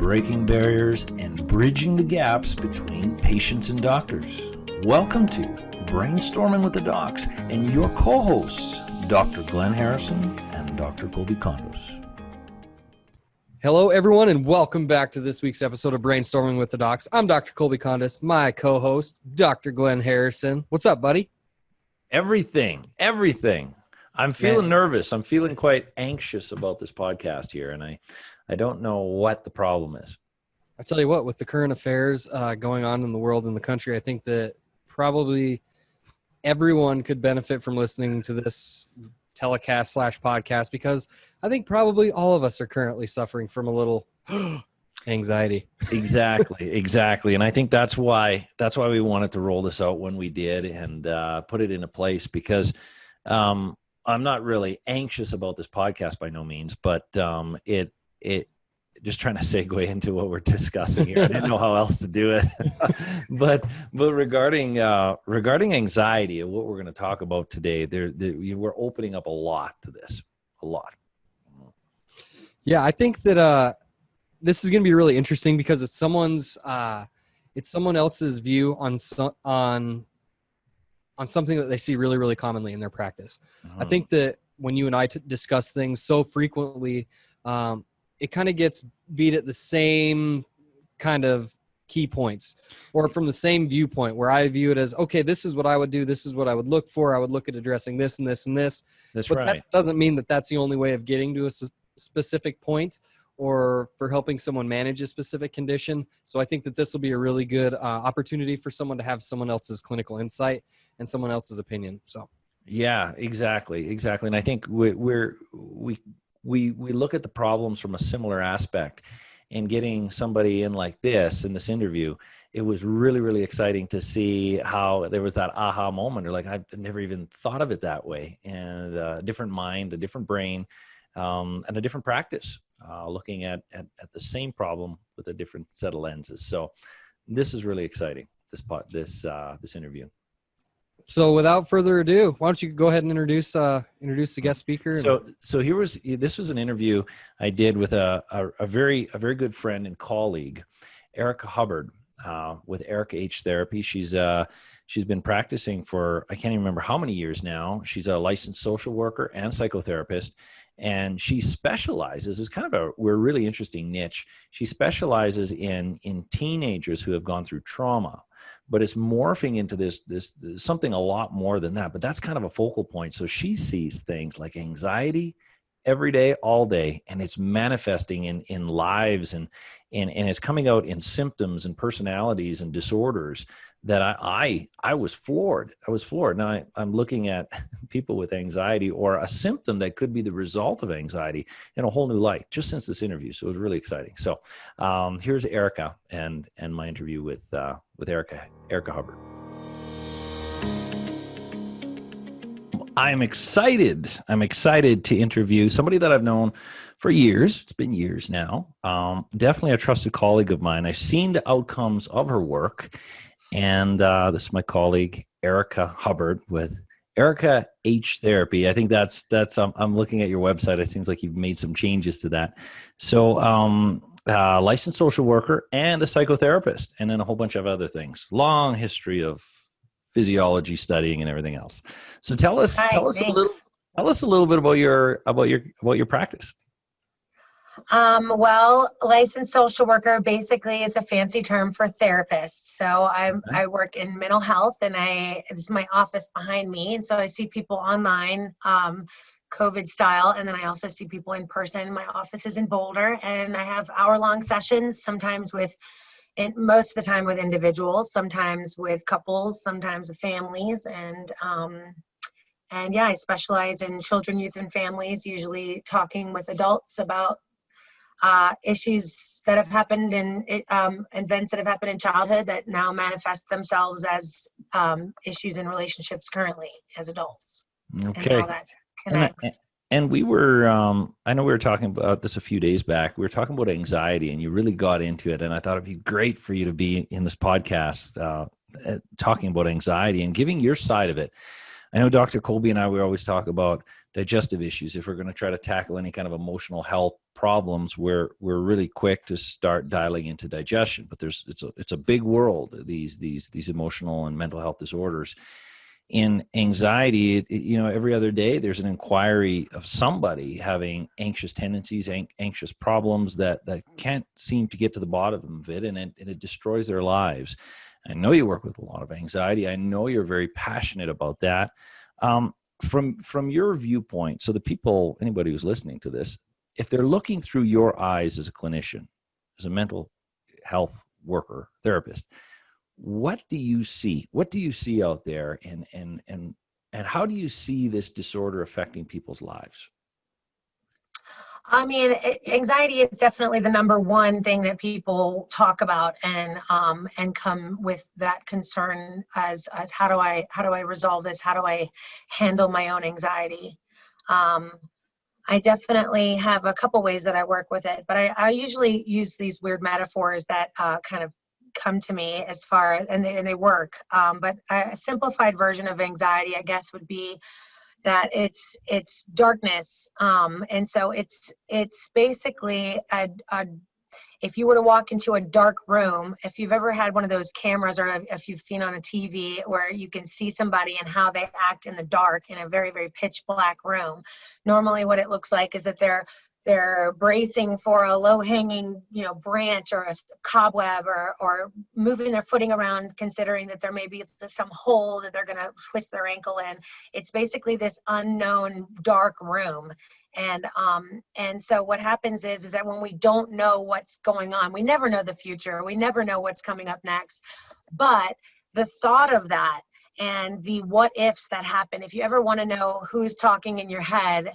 breaking barriers and bridging the gaps between patients and doctors. Welcome to Brainstorming with the Docs and your co-hosts, Dr. Glenn Harrison and Dr. Kolby Condos. Hello, everyone, and welcome back to this week's episode of Brainstorming with the Docs. I'm Dr. Kolby Condos, my co-host, Dr. Glenn Harrison. What's up, buddy? Everything. I'm feeling nervous. I'm feeling quite anxious about this podcast here, and I don't know what the problem is. I tell you what, with the current affairs going on in the world and the country, I think that probably everyone could benefit from listening to this telecast / podcast, because I think probably all of us are currently suffering from a little anxiety. Exactly. And I think that's why we wanted to roll this out when we did and put it into place, because I'm not really anxious about this podcast by no means, but it just trying to segue into what we're discussing here. I didn't know how else to do it, but regarding anxiety and what we're going to talk about today, we're opening up a lot to this, a lot. Yeah, I think that this is going to be really interesting because it's someone else's view on something that they see really, really commonly in their practice. I think that when you and I discuss things so frequently, it kind of gets beat at the same kind of key points, or from the same viewpoint, where I view it as, okay, this is what I would do. This is what I would look for. I would look at addressing this and this and this. That's but right. That doesn't mean that that's the only way of getting to a specific point or for helping someone manage a specific condition. So I think that this will be a really good opportunity for someone to have someone else's clinical insight and someone else's opinion. So yeah, exactly. And I think we look at the problems from a similar aspect, and getting somebody in like this in this interview, it was really, really exciting to see how there was that aha moment, or like, I've never even thought of it that way, and a different mind, a different brain, and a different practice, looking at the same problem with a different set of lenses. So this is really exciting, this interview. So without further ado, why don't you go ahead and introduce the guest speaker? So this was an interview I did with a very good friend and colleague, Erika Hubbard, with Erika H Therapy. She's been practicing for, I can't even remember how many years now. She's a licensed social worker and psychotherapist, and she specializes, is kind of we're really interesting niche. She specializes in teenagers who have gone through trauma. But it's morphing into this something a lot more than that. But that's kind of a focal point. So she sees things like anxiety every day, all day, and it's manifesting in lives, and it's coming out in symptoms and personalities and disorders that I was floored. Now I'm looking at people with anxiety, or a symptom that could be the result of anxiety, in a whole new light just since this interview. So it was really exciting. So here's Erika and my interview with Erika Hubbard. I'm excited to interview somebody that I've known for years. It's been years now. Definitely a trusted colleague of mine. I've seen the outcomes of her work. And this is my colleague, Erika Hubbard, with Erika H Therapy. I think that's I'm looking at your website. It seems like you've made some changes to that. So licensed social worker and a psychotherapist, and then a whole bunch of other things. Long history of physiology studying and everything else. So tell us a little bit about your practice. Well, licensed social worker basically is a fancy term for therapist. So I work in mental health, and this is my office behind me. And so I see people online, COVID style. And then I also see people in person. My office is in Boulder, and I have hour-long sessions, most of the time with individuals, sometimes with couples, sometimes with families. And yeah, I specialize in children, youth, and families, usually talking with adults about issues that have happened in events that have happened in childhood that now manifest themselves as issues in relationships currently as adults. Okay. And how that connects. And we were, I know we were talking about this a few days back. We were talking about anxiety, and you really got into it. And I thought it'd be great for you to be in this podcast talking about anxiety and giving your side of it. I know Dr. Kolby and I, we always talk about digestive issues. If we're going to try to tackle any kind of emotional health problems, we're really quick to start dialing into digestion. But it's a big world, these emotional and mental health disorders. In anxiety, every other day there's an inquiry of somebody having anxious tendencies, anxious problems that can't seem to get to the bottom of it, and it destroys their lives. I know you work with a lot of anxiety. I know you're very passionate about that. From your viewpoint, so the people, anybody who's listening to this, if they're looking through your eyes as a clinician, as a mental health worker, therapist, what do you see? What do you see out there, and how do you see this disorder affecting people's lives? I mean, anxiety is definitely the number one thing that people talk about, and come with that concern as how do I resolve this? How do I handle my own anxiety? I definitely have a couple ways that I work with it, but I usually use these weird metaphors that kind of come to me as far as, and they work. But a simplified version of anxiety, I guess, would be that it's darkness. And so it's basically if you were to walk into a dark room, if you've ever had one of those cameras, or if you've seen on a TV where you can see somebody and how they act in the dark in a very, very pitch black room, normally what it looks like is that they're bracing for a low-hanging, branch or a cobweb, or moving their footing around, considering that there may be some hole that they're going to twist their ankle in. It's basically this unknown dark room. And so what happens is that when we don't know what's going on, we never know the future. We never know what's coming up next. But the thought of that and the what ifs that happen, if you ever want to know who's talking in your head,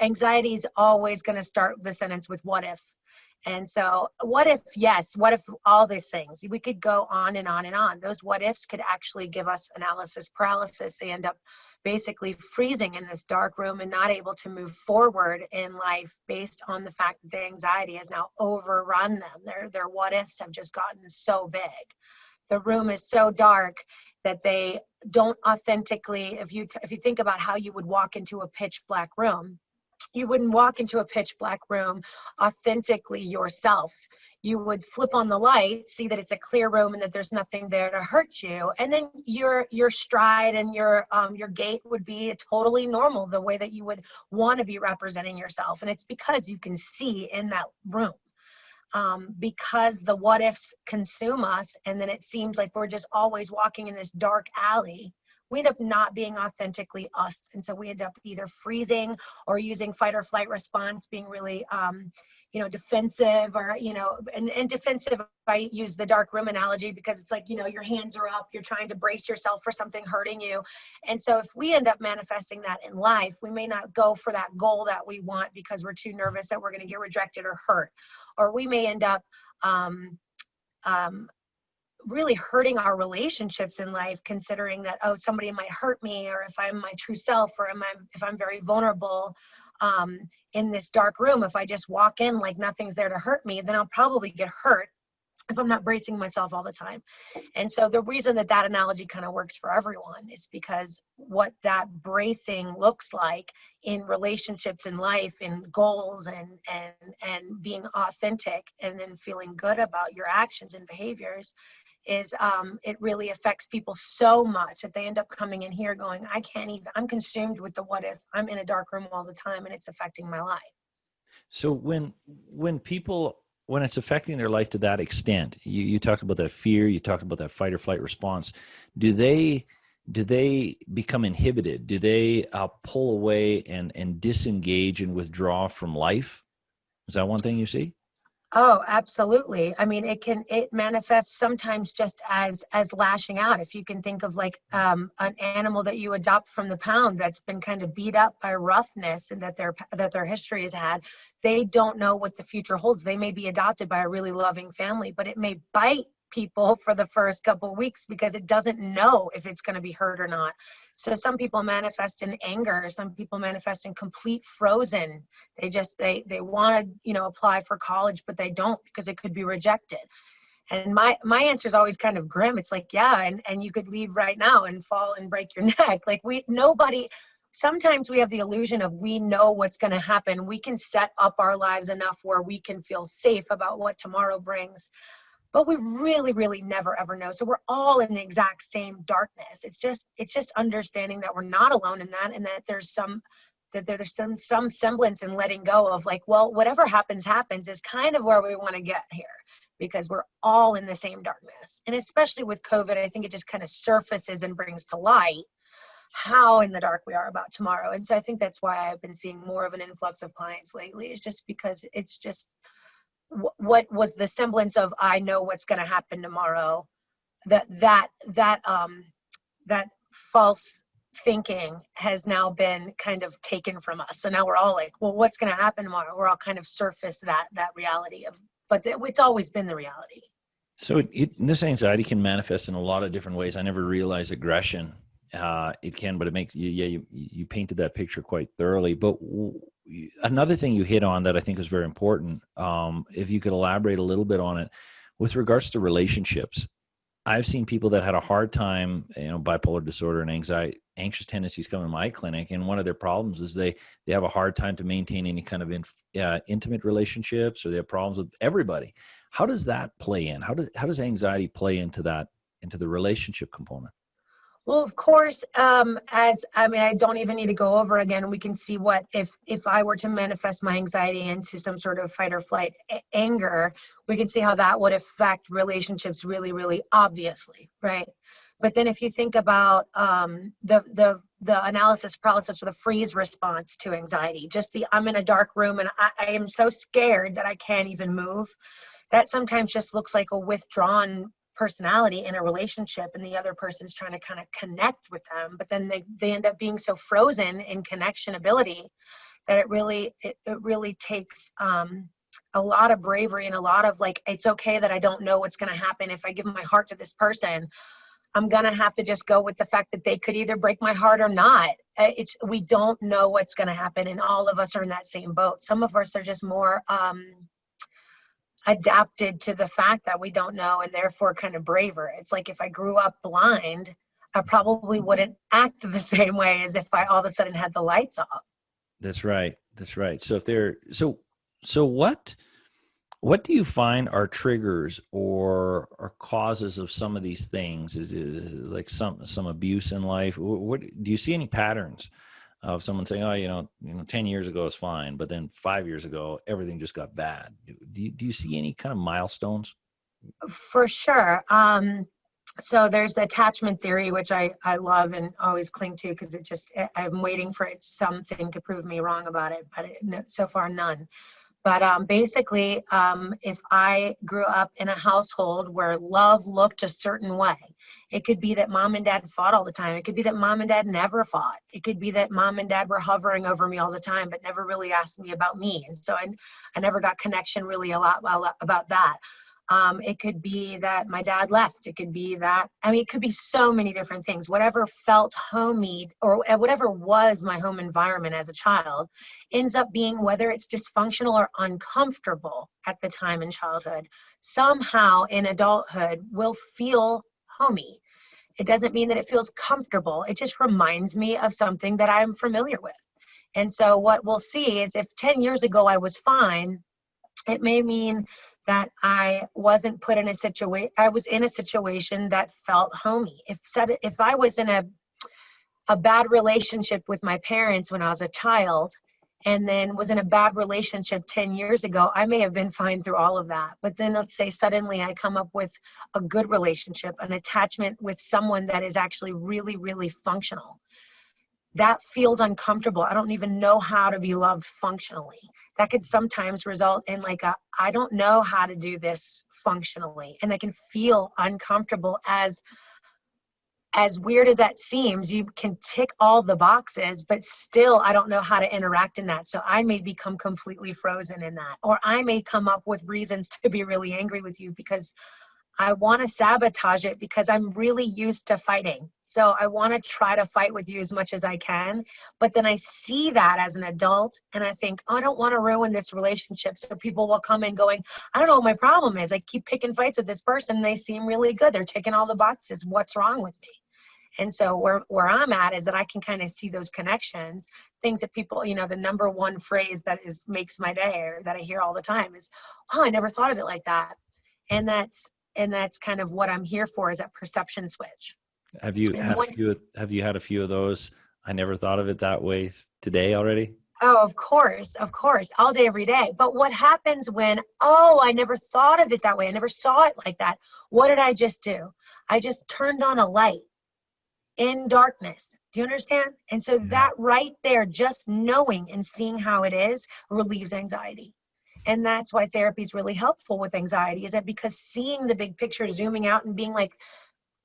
anxiety is always going to start the sentence with what if. And so what if, yes, what if all these things? We could go on and on and on. Those what ifs could actually give us analysis paralysis. They end up basically freezing in this dark room and not able to move forward in life based on the fact that the anxiety has now overrun them. Their what ifs have just gotten so big. The room is so dark that they don't authentically, if you think about how you would walk into a pitch black room, you wouldn't walk into a pitch black room authentically yourself. You would flip on the light, see that it's a clear room and that there's nothing there to hurt you. And then your stride and your gait would be totally normal, the way that you would want to be representing yourself. And it's because you can see in that room. Because the what ifs consume us, and then it seems like we're just always walking in this dark alley, we end up not being authentically us. And so we end up either freezing or using fight or flight response, being really, defensive, or, and defensive. I use the dark room analogy because it's like, your hands are up, you're trying to brace yourself for something hurting you. And so if we end up manifesting that in life, we may not go for that goal that we want because we're too nervous that we're going to get rejected or hurt. Or we may end up, really hurting our relationships in life, considering that, somebody might hurt me, or if I'm my true self, or if I'm very vulnerable in this dark room, if I just walk in like nothing's there to hurt me, then I'll probably get hurt if I'm not bracing myself all the time. And so the reason that analogy kind of works for everyone is because what that bracing looks like in relationships in life, in goals, and being authentic, and then feeling good about your actions and behaviors, is it really affects people so much that they end up coming in here going, I'm consumed with the what if. I'm in a dark room all the time and it's affecting my life. So when it's affecting their life to that extent, you talked about that fear, you talked about that fight or flight response. Do they become inhibited? Do they pull away and disengage and withdraw from life? Is that one thing you see? Oh, absolutely. I mean, it manifests sometimes just as lashing out. If you can think of like an animal that you adopt from the pound that's been kind of beat up by roughness and that their history has had, they don't know what the future holds. They may be adopted by a really loving family, but it may bite people for the first couple of weeks because it doesn't know if it's going to be hurt or not. So some people manifest in anger. Some people manifest in complete frozen. They want to, apply for college, but they don't because it could be rejected. And my answer is always kind of grim. It's like, yeah, and you could leave right now and fall and break your neck. Like sometimes we have the illusion of we know what's going to happen. We can set up our lives enough where we can feel safe about what tomorrow brings. But we really, really never ever know. So we're all in the exact same darkness. It's just understanding that we're not alone in that, and that there's some semblance in letting go of like, well, whatever happens is kind of where we want to get here, because we're all in the same darkness. And especially with COVID, I think it just kind of surfaces and brings to light how in the dark we are about tomorrow. And so I think that's why I've been seeing more of an influx of clients lately, is just because it's just what was the semblance of, I know what's going to happen tomorrow, that false thinking has now been kind of taken from us. So now we're all like, well, what's going to happen tomorrow? We're all kind of surface that reality of, but it's always been the reality. So this anxiety can manifest in a lot of different ways. I never realized aggression. It can, but it makes you painted that picture quite thoroughly. But another thing you hit on that I think is very important, if you could elaborate a little bit on it, with regards to relationships. I've seen people that had a hard time, bipolar disorder and anxious tendencies come in my clinic, and one of their problems is they have a hard time to maintain any kind of intimate relationships, or they have problems with everybody. How does that play in? How does anxiety play into the relationship component? Well, of course, I don't even need to go over again. We can see what, if I were to manifest my anxiety into some sort of fight or flight anger, we can see how that would affect relationships really, really obviously, right? But then if you think about the analysis paralysis, or the freeze response to anxiety, just I'm in a dark room and I am so scared that I can't even move. That sometimes just looks like a withdrawn personality in a relationship, and the other person's trying to kind of connect with them, but then they end up being so frozen in connection ability that it really takes a lot of bravery, and a lot of like, it's okay that I don't know what's going to happen. If I give my heart to this person, I'm going to have to just go with the fact that they could either break my heart or not. We don't know what's going to happen, and all of us are in that same boat. Some of us are just more adapted to the fact that we don't know, and therefore kind of braver. It's like, if I grew up blind, I probably wouldn't act the same way as if I all of a sudden had the lights off. That's right. So what do you find are triggers or causes of some of these things? Is it like some abuse in life? What do you see any patterns of someone saying, oh, 10 years ago was fine, but then 5 years ago, everything just got bad? Do you see any kind of milestones? For sure. So there's the attachment theory, which I love and always cling to, because I'm waiting for something to prove me wrong about it, but so far none. But basically, if I grew up in a household where love looked a certain way, it could be that mom and dad fought all the time. It could be that mom and dad never fought. It could be that mom and dad were hovering over me all the time, but never really asked me about me. And so I never got connection really a lot about that. It could be that my dad left. It could be that, it could be so many different things. Whatever felt homey, or whatever was my home environment as a child, ends up being, whether it's dysfunctional or uncomfortable at the time in childhood, somehow in adulthood will feel homey. It doesn't mean that it feels comfortable. It just reminds me of something that I'm familiar with. And so what we'll see is, if 10 years ago I was fine, it may mean that I wasn't put in I was in a situation that felt homey. If I was in a bad relationship with my parents when I was a child, and then was in a bad relationship 10 years ago, I may have been fine through all of that. But then let's say suddenly I come up with a good relationship, an attachment with someone that is actually really, really functional. That feels uncomfortable. I don't even know how to be loved functionally. That could sometimes result in I don't know how to do this functionally. And I can feel uncomfortable. As weird as that seems, you can tick all the boxes, but still I don't know how to interact in that. So I may become completely frozen in that, or I may come up with reasons to be really angry with you because I want to sabotage it because I'm really used to fighting. So I want to try to fight with you as much as I can. But then I see that as an adult and I think, oh, I don't want to ruin this relationship. So people will come in going, I don't know what my problem is. I keep picking fights with this person. They seem really good. They're ticking all the boxes. What's wrong with me? And so where I'm at is that I can kind of see those connections, things that people, you know, the number one phrase that makes my day, or that I hear all the time is, oh, I never thought of it like that. And that's kind of what I'm here for, is that perception switch. Have you had a few of those? I never thought of it that way today already. Oh, of course, all day, every day. But what happens when, oh, I never thought of it that way. I never saw it like that. What did I just do? I just turned on a light in darkness. Do you understand? And so that right there, just knowing and seeing how it is, relieves anxiety. And that's why therapy is really helpful with anxiety, is that because seeing the big picture, zooming out and being like,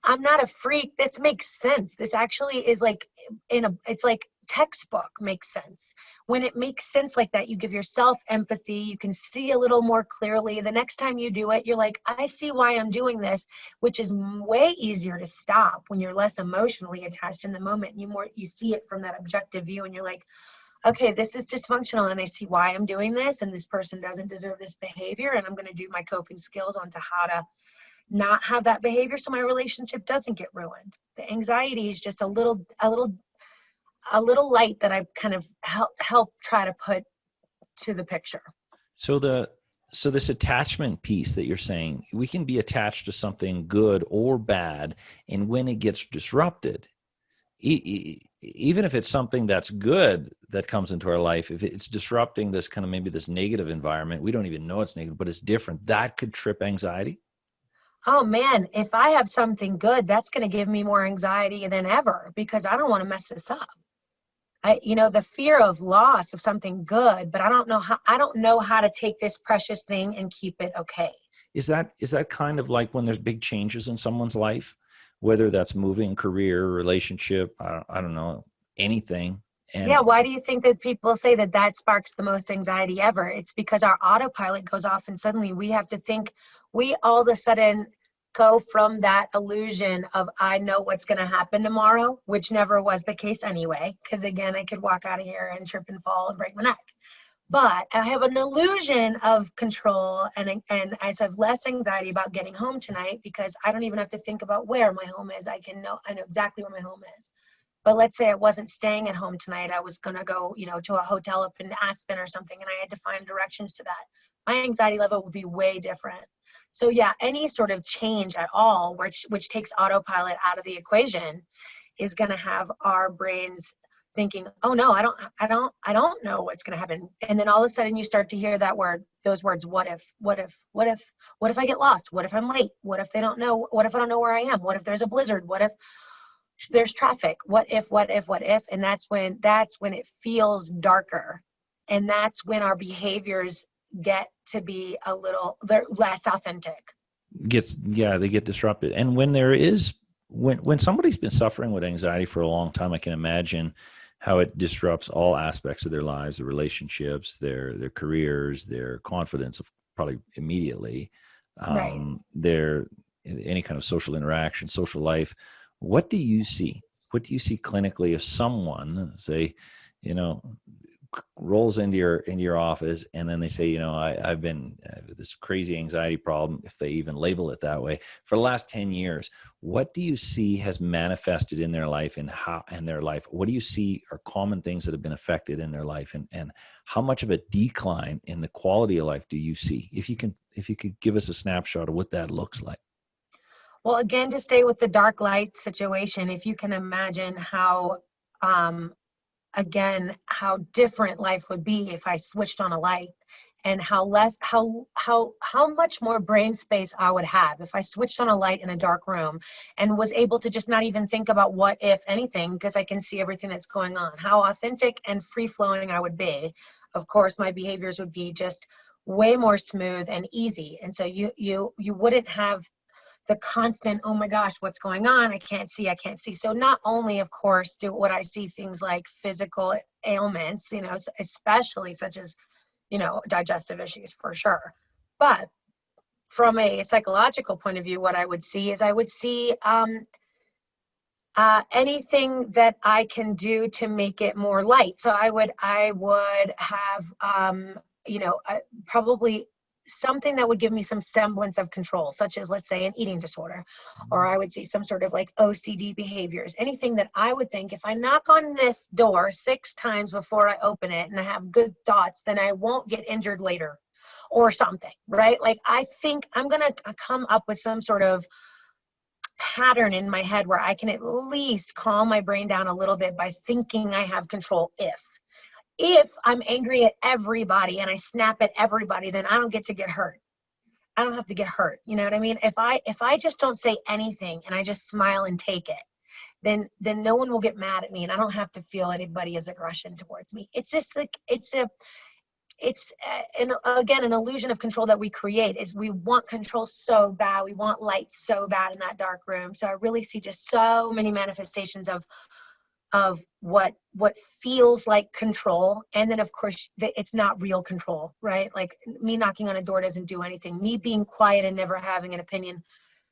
I'm not a freak. This makes sense. This actually is like it's like textbook makes sense. When it makes sense like that, you give yourself empathy. You can see a little more clearly. The next time you do it, you're like, I see why I'm doing this, which is way easier to stop when you're less emotionally attached in the moment. You see it from that objective view, and you're like, okay, this is dysfunctional and I see why I'm doing this, and this person doesn't deserve this behavior, and I'm going to do my coping skills onto how to not have that behavior so my relationship doesn't get ruined. The anxiety is just a little light that I kind of help try to put to the picture. So this attachment piece that you're saying, we can be attached to something good or bad, and when it gets disrupted, even if it's something that's good that comes into our life, if it's disrupting this kind of maybe this negative environment, we don't even know it's negative, but it's different, that could trip anxiety. Oh man, if I have something good, that's going to give me more anxiety than ever, because I don't want to mess this up. The fear of loss of something good, but I don't know how to take this precious thing and keep it okay. Is that kind of like when there's big changes in someone's life, whether that's moving, career, relationship, I don't know, anything. And yeah, why do you think that people say that sparks the most anxiety ever? It's because our autopilot goes off and suddenly we have to think, we all of a sudden go from that illusion of I know what's going to happen tomorrow, which never was the case anyway, because again, I could walk out of here and trip and fall and break my neck. But I have an illusion of control, and I have less anxiety about getting home tonight because I don't even have to think about where my home is. I know exactly where my home is. But let's say I wasn't staying at home tonight. I was going to go, to a hotel up in Aspen or something, and I had to find directions to that. My anxiety level would be way different. So yeah, any sort of change at all, which takes autopilot out of the equation, is going to have our brains thinking, oh no, I don't know what's going to happen. And then all of a sudden you start to hear those words, what if I get lost? What if I'm late? What if they don't know? What if I don't know where I am? What if there's a blizzard? What if there's traffic? What if? And that's when it feels darker. And that's when our behaviors get to be they're less authentic. They get disrupted. And when somebody's been suffering with anxiety for a long time, I can imagine how it disrupts all aspects of their lives, their relationships, their careers, their confidence, probably immediately, Right. their any kind of social interaction, social life. What do you see? What do you see clinically if someone, say, rolls into your office and then they say, I've been this crazy anxiety problem, if they even label it that way, for the last 10 years. What do you see has manifested in their life, and what do you see are common things that have been affected in their life, and how much of a decline in the quality of life do you see? If you could give us a snapshot of what that looks like. Well, again, to stay with the dark light situation, if you can imagine how different life would be if I switched on a light, and how much more brain space I would have if I switched on a light in a dark room and was able to just not even think about what if anything, because I can see everything that's going on, how authentic and free flowing I would be. Of course, my behaviors would be just way more smooth and easy. And so you wouldn't have the constant, oh my gosh, what's going on? I can't see. So not only, of course, would I see things like physical ailments, especially such as, digestive issues for sure. But from a psychological point of view, what I would see is anything that I can do to make it more light. So I would have, probably something that would give me some semblance of control, such as, let's say, an eating disorder, or I would see some sort of like OCD behaviors, anything that I would think if I knock on this door 6 times before I open it and I have good thoughts, then I won't get injured later or something, right? Like, I think I'm going to come up with some sort of pattern in my head where I can at least calm my brain down a little bit by thinking I have control. If I'm angry at everybody and I snap at everybody, then I don't get to get hurt. I don't have to get hurt. You know what I mean? If I just don't say anything and I just smile and take it, then no one will get mad at me and I don't have to feel anybody's aggression towards me. It's just like, it's an illusion of control that we create. Is we want control so bad. We want light so bad in that dark room. So I really see just so many manifestations of what feels like control. And then of course it's not real control, right? Like, me knocking on a door doesn't do anything. Me being quiet and never having an opinion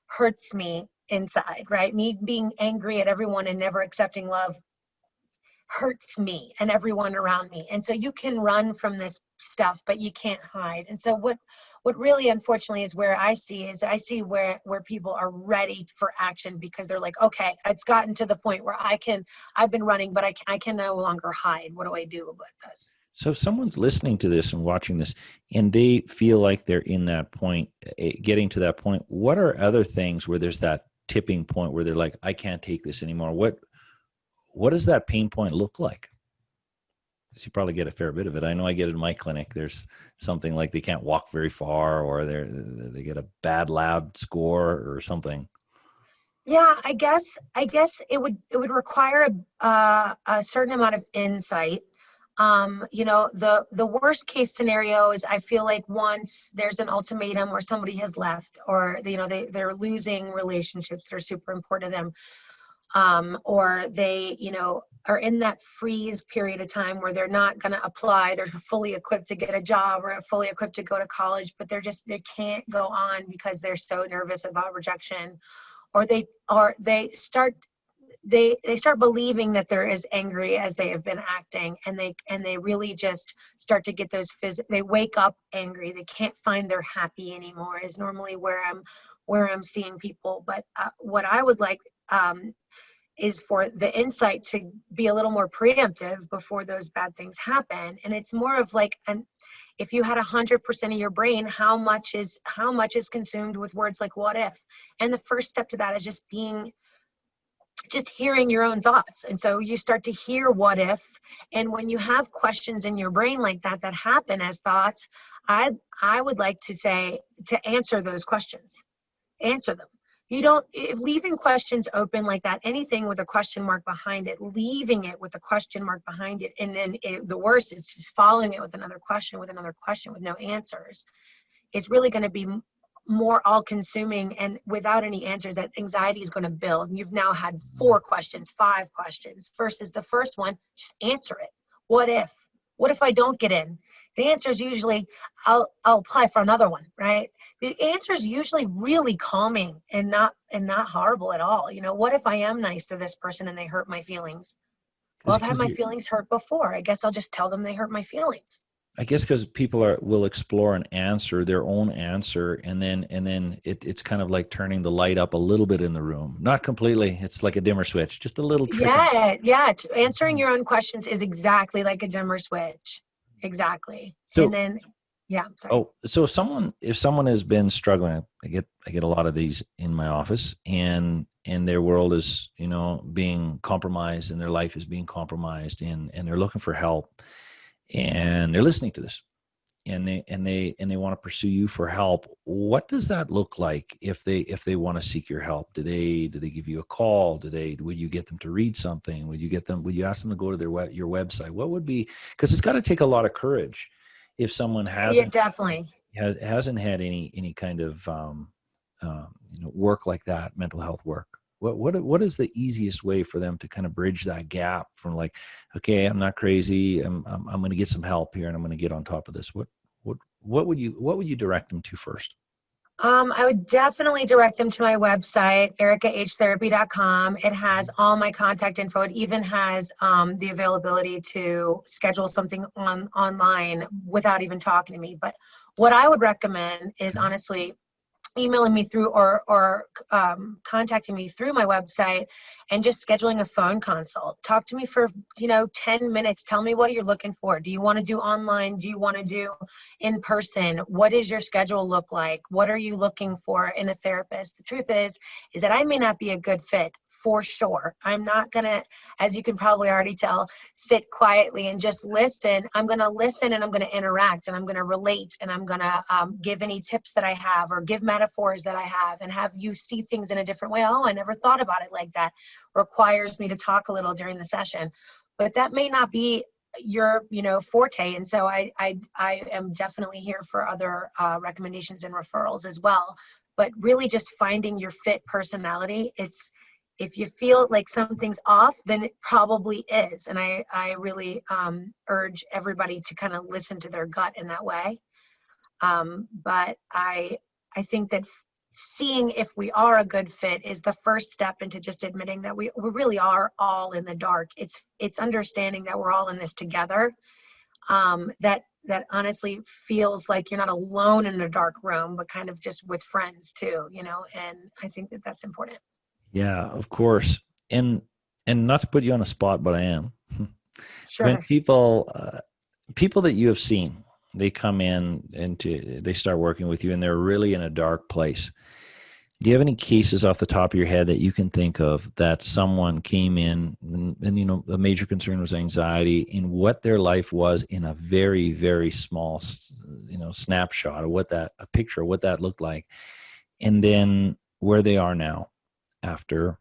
hurts me inside, right? Me being angry at everyone and never accepting love hurts me and everyone around me. And so you can run from this stuff, but you can't hide. And so what really, unfortunately, is where I see where people are ready for action, because they're like, okay, it's gotten to the point where I've been running, but I can no longer hide. What do I do about this? So if someone's listening to this and watching this and they feel like they're in that point, getting to that point, what are other things where there's that tipping point where they're like, I can't take this anymore? What does that pain point look like? Because you probably get a fair bit of it. I know I get it in my clinic. There's something like they can't walk very far, or they get a bad lab score or something. Yeah, I guess it would require a certain amount of insight. The worst case scenario is, I feel like once there's an ultimatum or somebody has left, or they're losing relationships that are super important to them. Or they, are in that freeze period of time where they're not going to apply. They're fully equipped to get a job or fully equipped to go to college, but they can't go on because they're so nervous about rejection, or they start believing that they're as angry as they have been acting, and they really just start to get those they wake up angry. They can't find their happy anymore, is normally where I'm seeing people. But what I would like, is for the insight to be a little more preemptive before those bad things happen. And it's more of like, if you had 100% of your brain, how much is consumed with words like what if? And the first step to that is just hearing your own thoughts. And so you start to hear what if, and when you have questions in your brain like that happen as thoughts, I would like to say, to answer those questions, answer them. If leaving questions open like that, anything with a question mark behind it, leaving it with a question mark behind it, and then the worst is just following it with another question with no answers, it's really going to be more all-consuming, and without any answers, that anxiety is going to build. You've now had 4 questions, 5 questions, versus the first one, just answer it. What if? What if I don't get in? The answer is usually, I'll apply for another one, right? The answer is usually really calming and not horrible at all. What if I am nice to this person and they hurt my feelings? Well, I've had my feelings hurt before. I guess I'll just tell them they hurt my feelings. I guess because people will explore an answer, their own answer, and then it's kind of like turning the light up a little bit in the room. Not completely. It's like a dimmer switch, just a little trick. Yeah. Answering your own questions is exactly like a dimmer switch. Exactly. So, and then, yeah. Sorry. Oh, so if someone has been struggling, I get a lot of these in my office, and their world is, being compromised, and their life is being compromised, and they're looking for help, and they're listening to this, and they want to pursue you for help. What does that look like if they want to seek your help? Do they give you a call? Would you get them to read something? Would you ask them to go to your website? What would be, because it's got to take a lot of courage if someone hasn't had any kind of work like that, mental health work. What is the easiest way for them to kind of bridge that gap from like, okay, I'm not crazy, I'm going to get some help here, and I'm going to get on top of this? What would you direct them to first? I would definitely direct them to my website, erikahtherapy.com. It has all my contact info. It even has the availability to schedule something online without even talking to me. But what I would recommend is honestly emailing me through or contacting me through my website and just scheduling a phone consult. Talk to me for 10 minutes. Tell me what you're looking for. Do you want to do online? Do you want to do in person? What does your schedule look like? What are you looking for in a therapist? The truth is that I may not be a good fit for sure. I'm not gonna, as you can probably already tell, sit quietly and just listen. I'm gonna listen and I'm gonna interact and I'm gonna relate and I'm gonna give any tips that I have or give metaphors that I have and have you see things in a different way. Oh, I never thought about it like that. Requires me to talk a little during the session, but that may not be your forte. And so I am definitely here for other recommendations and referrals as well. But really just finding your fit personality. If you feel like something's off, then it probably is. And I really urge everybody to kind of listen to their gut in that way. But I think that seeing if we are a good fit is the first step into just admitting that we really are all in the dark. It's understanding that we're all in this together. That honestly feels like you're not alone in a dark room, but kind of just with friends too, and I think that that's important. Yeah, of course. And not to put you on a spot, but I am. Sure. When people that you have seen, they come in and they start working with you and they're really in a dark place. Do you have any cases off the top of your head that you can think of that someone came in and a major concern was anxiety in what their life was in a very, very small, snapshot of a picture of what that looked like, and then where they are now after,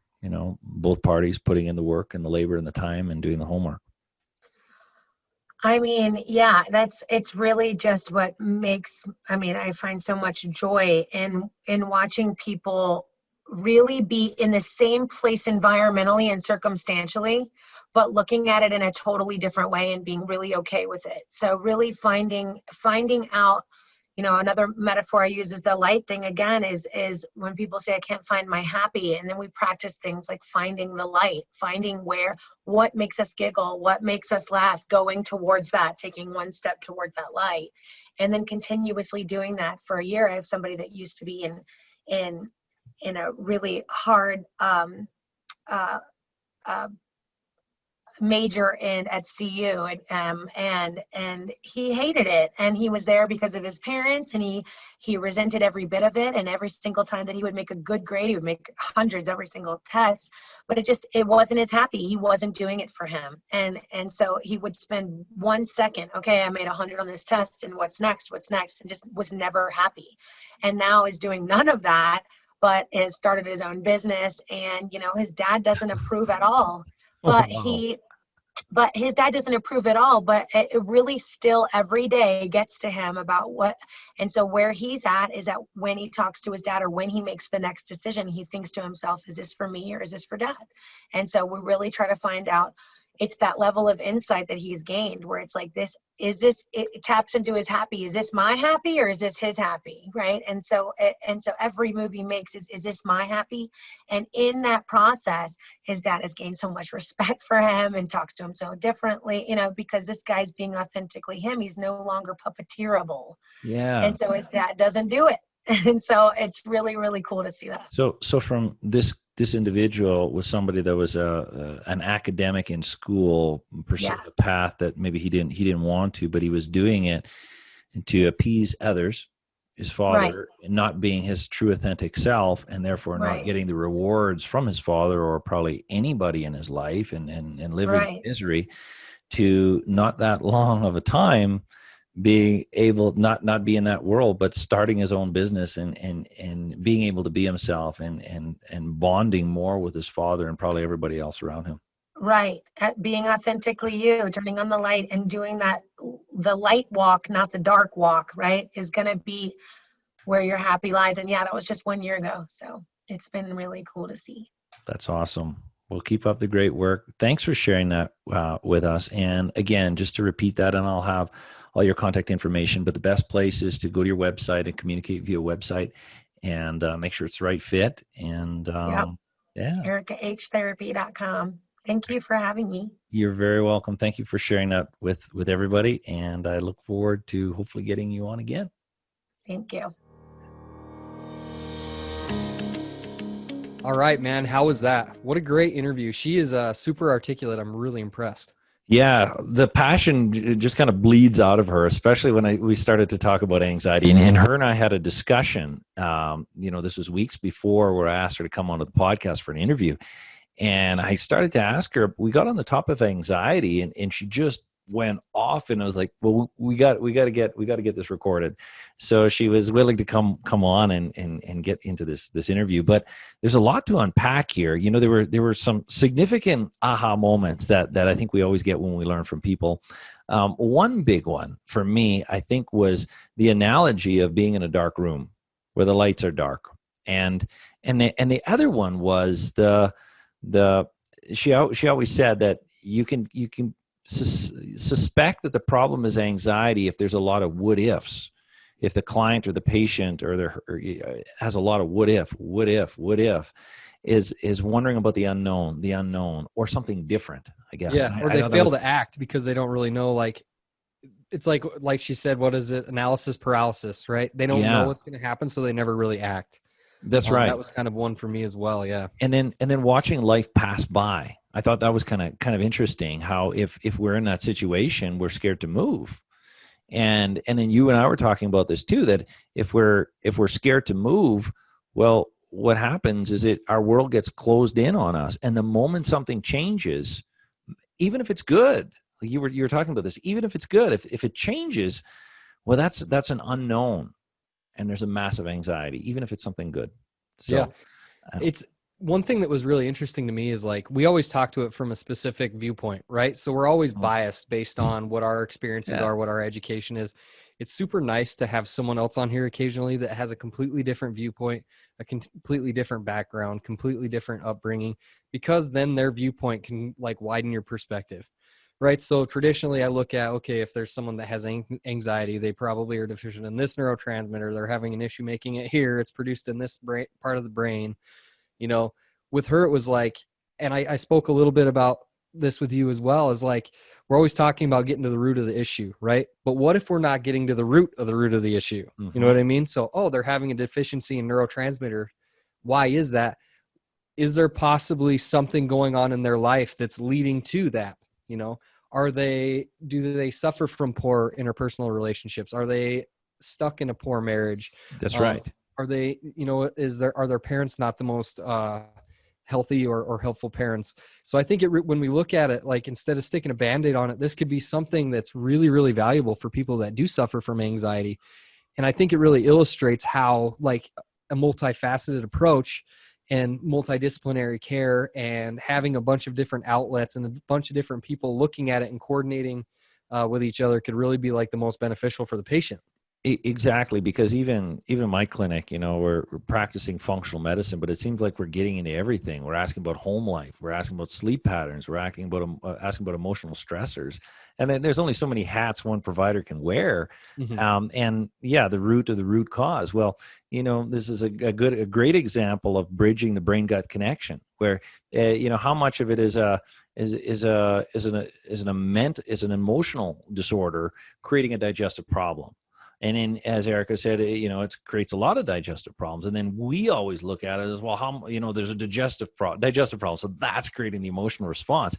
both parties putting in the work and the labor and the time and doing the homework? I mean, yeah, it's really just what I find so much joy in watching people really be in the same place environmentally and circumstantially, but looking at it in a totally different way and being really okay with it. So really finding out, another metaphor I use is the light thing again is when people say, I can't find my happy. And then we practice things like finding the light, finding what makes us giggle, what makes us laugh, going towards that, taking one step toward that light. And then continuously doing that for a year. I have somebody that used to be in a really hard, major at CU and he hated it, and he was there because of his parents, and he resented every bit of it, and every single time that he would make a good grade, he would make hundreds every single test, but it wasn't as happy. He wasn't doing it for him, and so he would spend 1 second, okay, I made 100 on this test, and what's next, and just was never happy. And now is doing none of that, but has started his own business, and his dad doesn't approve at all. But his dad doesn't approve at all, but it really still every day gets to him about and so where he's at is that when he talks to his dad or when he makes the next decision, he thinks to himself, is this for me or is this for dad? And so we really try to find out, it's that level of insight that he's gained where it's like, it taps into his happy. Is this my happy or is this his happy? Right. And so every move he makes is this my happy? And in that process, his dad has gained so much respect for him and talks to him so differently, because this guy's being authentically him. He's no longer puppeteerable. Yeah. And so his dad doesn't do it. And so it's really, really cool to see that. So from this individual was somebody that was an academic in school, pursuing a path that maybe he didn't want to, but he was doing it to appease others, his father, and not being his true authentic self, and therefore not getting the rewards from his father or probably anybody in his life, and living in misery, to not that long of a time being able not be in that world, but starting his own business and being able to be himself and bonding more with his father and probably everybody else around him. Right. Being authentically you, turning on the light and doing that, the light walk, not the dark walk, right, is going to be where your happy lies. And that was just 1 year ago. So it's been really cool to see. That's awesome. Well, keep up the great work. Thanks for sharing that with us. And again, just to repeat that, and I'll have all your contact information, but the best place is to go to your website and communicate via website, and make sure it's the right fit. And Yep. yeah, ErikaHTherapy.com. Thank you for having me. you're very welcome. Thank you for sharing that with everybody. And I look forward to hopefully getting you on again. Thank you. All right, man. How was that? What a great interview. She is super articulate. I'm really impressed. Yeah, the passion just kind of bleeds out of her, especially when we started to talk about anxiety. And her and I had a discussion, this was weeks before, where I asked her to come onto the podcast for an interview. And I started to ask her, we got on the topic of anxiety, and she just went off, and I was like, well, we got to get this recorded. So she was willing to come on and get into this interview. But there's a lot to unpack here. There were some significant aha moments that I think we always get when we learn from people. One big one for me, I think, was the analogy of being in a dark room where the lights are dark. And the other one was she always said that you can suspect that the problem is anxiety if there's a lot of what ifs. If the client or the patient has a lot of what if is wondering about the unknown or something different, I guess. Yeah, or they fail to act because they don't really know. Like, it's like she said, what is it? Analysis paralysis, right? They don't know what's going to happen, so they never really act. That's right. That was kind of one for me as well. Yeah. And then watching life pass by, I thought that was kind of interesting. How if we're in that situation, we're scared to move, and then you and I were talking about this too. That if we're scared to move, well, what happens is our world gets closed in on us, and the moment something changes, even if it's good, like you were talking about this, even if it's good, if it changes, well, that's an unknown. And there's a massive anxiety, even if it's something good. So, yeah. It's one thing that was really interesting to me is, like, we always talk to it from a specific viewpoint, right? So we're always biased based on what our experiences are, what our education is. It's super nice to have someone else on here occasionally that has a completely different viewpoint, a completely different background, completely different upbringing, because then their viewpoint can, like, widen your perspective. Right. So traditionally I look at, okay, if there's someone that has anxiety, they probably are deficient in this neurotransmitter. They're having an issue making it here. It's produced in this part of the brain. With her, it was like, and I spoke a little bit about this with you as well, is like, we're always talking about getting to the root of the issue. Right. But what if we're not getting to the root of the issue? Mm-hmm. You know what I mean? So, they're having a deficiency in neurotransmitter. Why is that? Is there possibly something going on in their life that's leading to that? Do they suffer from poor interpersonal relationships? Are they stuck in a poor marriage? That's right. Are they, are their parents not the most healthy or helpful parents? So I think when we look at it, like, instead of sticking a Band-Aid on it, this could be something that's really, really valuable for people that do suffer from anxiety. And I think it really illustrates how, like, a multifaceted approach and multidisciplinary care and having a bunch of different outlets and a bunch of different people looking at it and coordinating with each other could really be, like, the most beneficial for the patient. Exactly, because even my clinic, we're practicing functional medicine, but it seems like we're getting into everything. We're asking about home life, we're asking about sleep patterns, we're asking about emotional stressors, and then there's only so many hats one provider can wear. Mm-hmm. The root of the root cause. Well, this is a great example of bridging the brain gut connection, where how much of it is an emotional disorder creating a digestive problem. And then, as Erika said, it creates a lot of digestive problems. And then we always look at it as, well, there's a digestive problem. So that's creating the emotional response.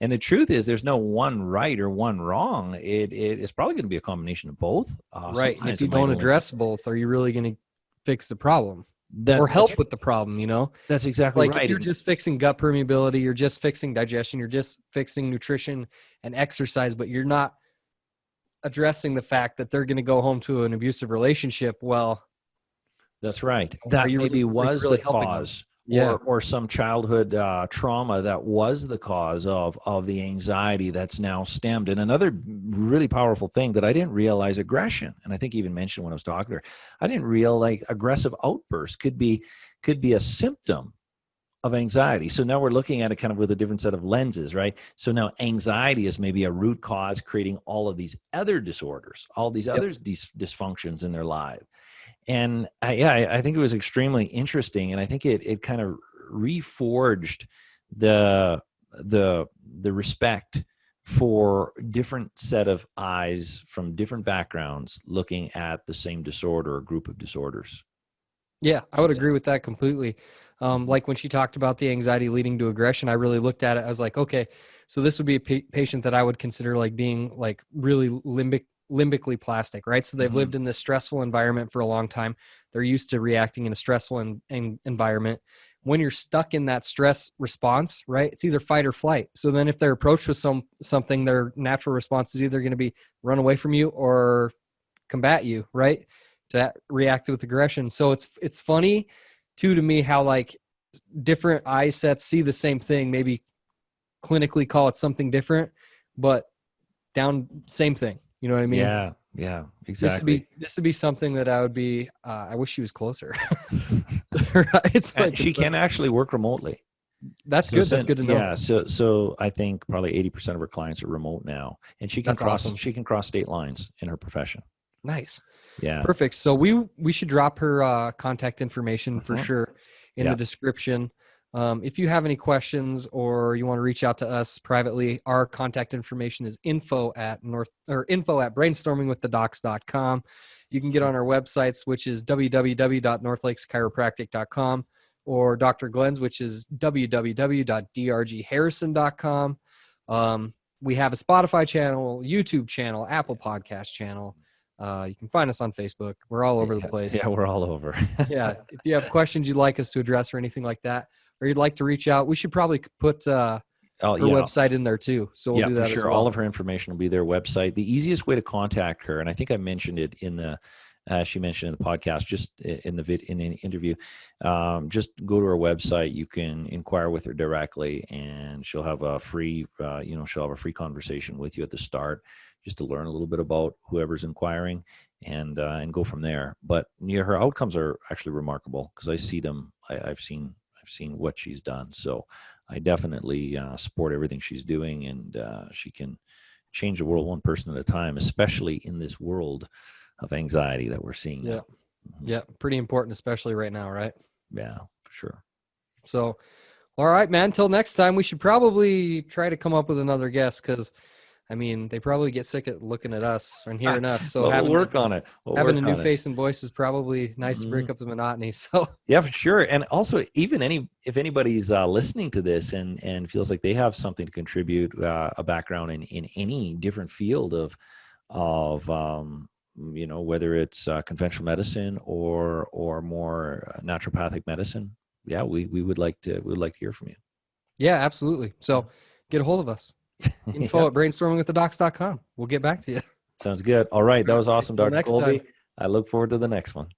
And the truth is, there's no one right or one wrong. It's probably going to be a combination of both. Right. And if you don't address both, are you really going to fix the problem or help with the problem? That's exactly right. Like, if you're just fixing gut permeability, you're just fixing digestion, you're just fixing nutrition and exercise, but you're not addressing the fact that they're going to go home to an abusive relationship. Well, that's right. That maybe was the cause, or some childhood trauma that was the cause of the anxiety that's now stemmed. And another really powerful thing that I didn't realize, aggression, and I think even mentioned when I was talking to her, I didn't realize aggressive outbursts could be a symptom of anxiety. So now we're looking at it kind of with a different set of lenses, right? So now anxiety is maybe a root cause creating all of these other disorders, all these other dysfunctions in their life. I think it was extremely interesting, and I think it kind of reforged the respect for different set of eyes from different backgrounds looking at the same disorder or group of disorders. Yeah, I would agree with that completely. Like when she talked about the anxiety leading to aggression, I really looked at it. I was like, okay, so this would be a patient that I would consider like being like really limbically plastic, right? So they've lived in this stressful environment for a long time. They're used to reacting in a stressful environment. When you're stuck in that stress response, right, it's either fight or flight. So then if they're approached with something, their natural response is either going to be run away from you or combat you, right, to react with aggression. So it's funny too to me how like different eye sets see the same thing, maybe clinically call it something different, but same thing. You know what I mean? Yeah, exactly. This would be something that I would be, I wish she was closer. Right? It's like, she can actually work remotely. That's good. That's good to know. Yeah. So I think probably 80% of her clients are remote now, and she can she can cross state lines in her profession. Nice. Yeah. Perfect. So we should drop her contact information for sure in the description. If you have any questions or you want to reach out to us privately, our contact information is info at brainstormingwiththedocs.com. You can get on our websites, which is www.northlakescheropractic.com, or Dr. Glenn's, which is www.drgharrison.com. We have a Spotify channel, YouTube channel, Apple Podcast channel. You can find us on Facebook. We're all over the place. Yeah, we're all over. Yeah. If you have questions you'd like us to address or anything like that, or you'd like to reach out, we should probably put her website in there too. So we'll do that. For sure. As well. All of her information will be their website. The easiest way to contact her, and I think I mentioned it in the, she mentioned in the podcast, just in the interview, just go to her website. You can inquire with her directly, and she'll have a free, she'll have a free conversation with you at the start, just to learn a little bit about whoever's inquiring, and go from there. But her outcomes are actually remarkable because I see them. I've seen what she's done. So I definitely support everything she's doing, and she can change the world one person at a time, especially in this world of anxiety that we're seeing now. Yeah, pretty important, especially right now, right? Yeah, for sure. So, all right, man, until next time, we should probably try to come up with another guest, because I mean, they probably get sick at looking at us and hearing us. So we'll work on it. Having a new face and voice is probably nice to break up the monotony. So yeah, for sure. And also, even if anybody's listening to this and feels like they have something to contribute, a background in any different field of whether it's conventional medicine or more naturopathic medicine, yeah, we would like to hear from you. Yeah, absolutely. So get a hold of us. Info at brainstormingwiththedocs.com. We'll get back to you. Sounds good. All right. That was awesome, Dr. Kolby. I look forward to the next one.